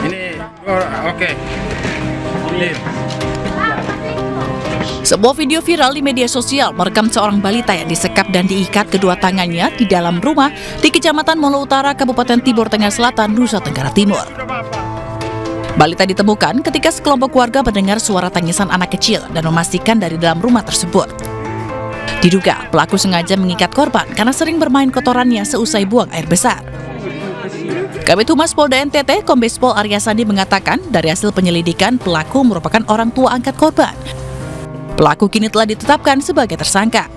Ini oke. Ini. Sebuah video viral di media sosial merekam seorang balita yang disekap dan diikat kedua tangannya di dalam rumah di Kecamatan Molo Utara, Kabupaten Timur Tengah Selatan, Nusa Tenggara Timur. Balita ditemukan ketika sekelompok warga mendengar suara tangisan anak kecil dan memastikan dari dalam rumah tersebut. Diduga pelaku sengaja mengikat korban karena sering bermain kotorannya seusai buang air besar. Kabid Humas Polda NTT, Kombes Pol Arya Sandi mengatakan dari hasil penyelidikan pelaku merupakan orang tua angkat korban. Pelaku kini telah ditetapkan sebagai tersangka.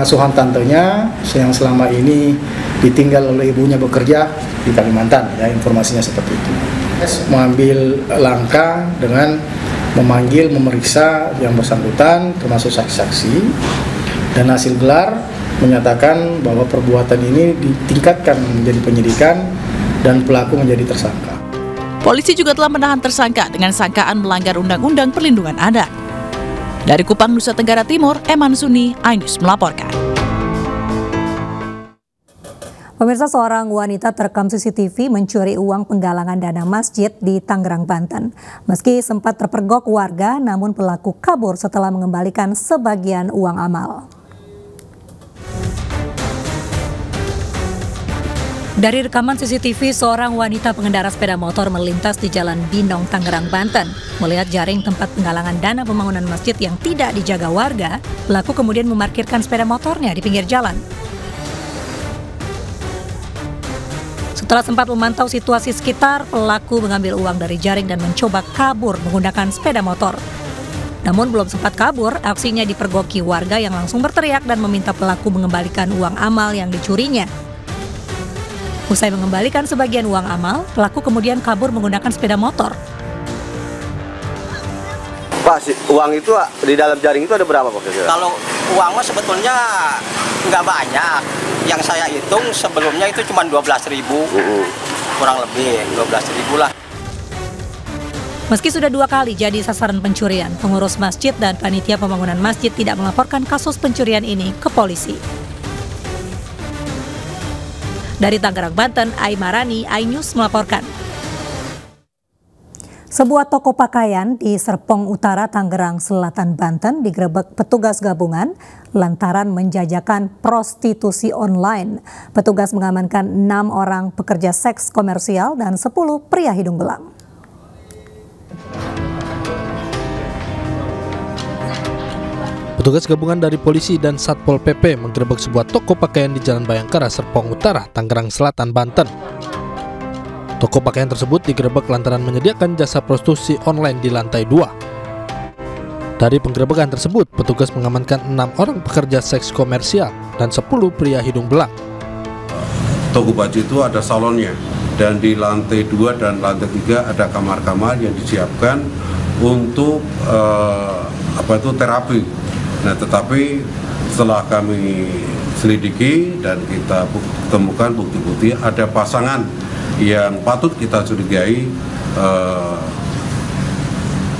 Asuhan tantenya yang selama ini ditinggal oleh ibunya bekerja di Kalimantan, ya informasinya seperti itu. Mengambil langkah dengan memanggil, memeriksa yang bersangkutan termasuk saksi-saksi, dan hasil gelar menyatakan bahwa perbuatan ini ditingkatkan menjadi penyidikan dan pelaku menjadi tersangka. Polisi juga telah menahan tersangka dengan sangkaan melanggar Undang-Undang Perlindungan Anak. Dari Kupang, Nusa Tenggara Timur, Eman Suni, iNews melaporkan. Pemirsa, seorang wanita terekam CCTV mencuri uang penggalangan dana masjid di Tangerang, Banten. Meski sempat terpergok warga, namun pelaku kabur setelah mengembalikan sebagian uang amal. Dari rekaman CCTV, seorang wanita pengendara sepeda motor melintas di Jalan Binong, Tangerang, Banten. Melihat jaring tempat penggalangan dana pembangunan masjid yang tidak dijaga warga, pelaku kemudian memarkirkan sepeda motornya di pinggir jalan. Setelah sempat memantau situasi sekitar, pelaku mengambil uang dari jaring dan mencoba kabur menggunakan sepeda motor. Namun belum sempat kabur, aksinya dipergoki warga yang langsung berteriak dan meminta pelaku mengembalikan uang amal yang dicurinya. Usai mengembalikan sebagian uang amal, pelaku kemudian kabur menggunakan sepeda motor. Pak, uang itu di dalam jaring itu ada berapa, Pak? Kalau uangnya sebetulnya nggak banyak. Yang saya hitung sebelumnya itu cuma 12.000, kurang lebih 12.000 lah. Meski sudah 2 kali jadi sasaran pencurian, pengurus masjid dan panitia pembangunan masjid tidak melaporkan kasus pencurian ini ke polisi. Dari Tangerang, Banten, Aimarani, iNews melaporkan. Sebuah toko pakaian di Serpong Utara, Tangerang Selatan, Banten digerebek petugas gabungan lantaran menjajakan prostitusi online. Petugas mengamankan 6 orang pekerja seks komersial dan 10 pria hidung belang. Petugas gabungan dari polisi dan Satpol PP menggerebek sebuah toko pakaian di Jalan Bayangkara, Serpong Utara, Tangerang Selatan, Banten. Toko pakaian tersebut digerebek lantaran menyediakan jasa prostitusi online di lantai 2. Dari penggerebekan tersebut, petugas mengamankan 6 orang pekerja seks komersial dan 10 pria hidung belang. Toko baju itu ada salonnya, dan di lantai 2 dan lantai 3 ada kamar-kamar yang disiapkan untuk terapi. Nah, tetapi setelah kami selidiki dan kita temukan bukti-bukti, ada pasangan yang patut kita curigai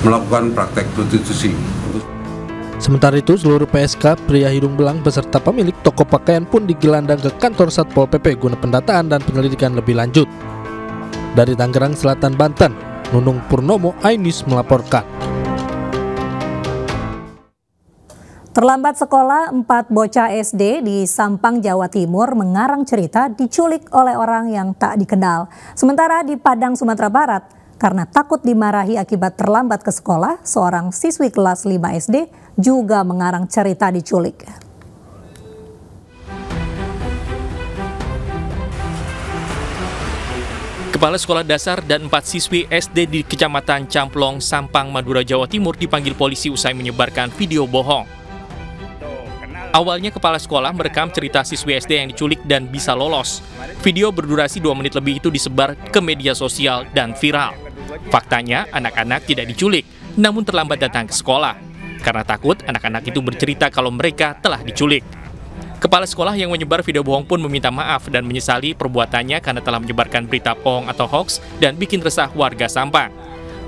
melakukan praktek prostitusi. Sementara itu, seluruh PSK, pria hidung belang beserta pemilik toko pakaian pun digelandang ke kantor Satpol PP guna pendataan dan penyelidikan lebih lanjut. Dari Tangerang Selatan, Banten, Nunung Purnomo, iNews melaporkan. Terlambat sekolah, 4 bocah SD di Sampang, Jawa Timur mengarang cerita diculik oleh orang yang tak dikenal. Sementara di Padang, Sumatera Barat, karena takut dimarahi akibat terlambat ke sekolah, seorang siswi kelas 5 SD juga mengarang cerita diculik. Kepala Sekolah Dasar dan 4 siswi SD di Kecamatan Camplong, Sampang, Madura, Jawa Timur dipanggil polisi usai menyebarkan video bohong. Awalnya kepala sekolah merekam cerita siswi SD yang diculik dan bisa lolos. Video berdurasi 2 menit lebih itu disebar ke media sosial dan viral. Faktanya, anak-anak tidak diculik, namun terlambat datang ke sekolah. Karena takut, anak-anak itu bercerita kalau mereka telah diculik. Kepala sekolah yang menyebar video bohong pun meminta maaf dan menyesali perbuatannya karena telah menyebarkan berita bohong atau hoax dan bikin resah warga Sampang.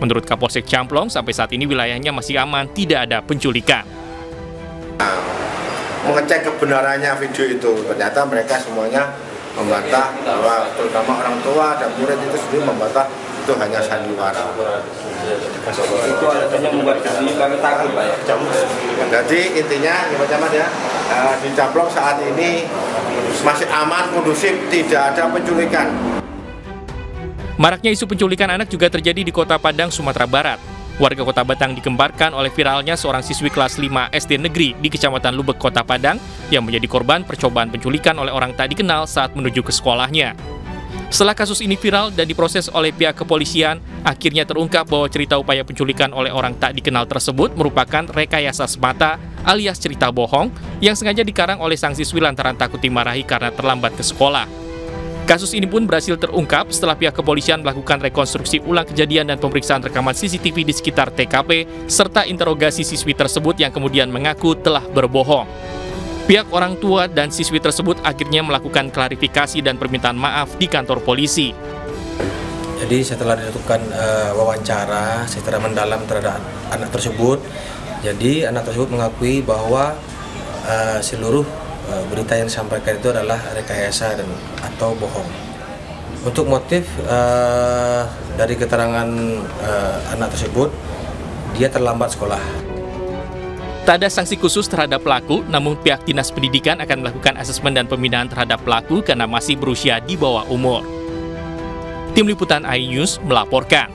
Menurut Kapolsek Camplong, sampai saat ini wilayahnya masih aman, tidak ada penculikan. Mengecek kebenarannya video itu, ternyata mereka semuanya membantah bahwa terutama orang tua dan murid itu sendiri membantah itu hanya sandiwara. Itu alasannya membuat kami takut, Pak ya. Jadi intinya ya, di Camplong saat ini masih aman, kondusif, tidak ada penculikan. Maraknya isu penculikan anak juga terjadi di Kota Padang, Sumatera Barat. Warga Kota Batang digembarkan oleh viralnya seorang siswi kelas 5 SD negeri di Kecamatan Lubek, Kota Padang, yang menjadi korban percobaan penculikan oleh orang tak dikenal saat menuju ke sekolahnya. Setelah kasus ini viral dan diproses oleh pihak kepolisian, akhirnya terungkap bahwa cerita upaya penculikan oleh orang tak dikenal tersebut merupakan rekayasa semata alias cerita bohong yang sengaja dikarang oleh sang siswi lantaran takut dimarahi karena terlambat ke sekolah. Kasus ini pun berhasil terungkap setelah pihak kepolisian melakukan rekonstruksi ulang kejadian dan pemeriksaan rekaman CCTV di sekitar TKP, serta interogasi siswi tersebut yang kemudian mengaku telah berbohong. Pihak orang tua dan siswi tersebut akhirnya melakukan klarifikasi dan permintaan maaf di kantor polisi. Jadi setelah dilakukan wawancara secara mendalam terhadap anak tersebut, jadi anak tersebut mengakui bahwa seluruh berita yang disampaikan itu adalah rekayasa dan atau bohong. Untuk motif dari keterangan anak tersebut, dia terlambat sekolah. Tak ada sanksi khusus terhadap pelaku, namun pihak Dinas Pendidikan akan melakukan asesmen dan pembinaan terhadap pelaku karena masih berusia di bawah umur. Tim Liputan iNews melaporkan.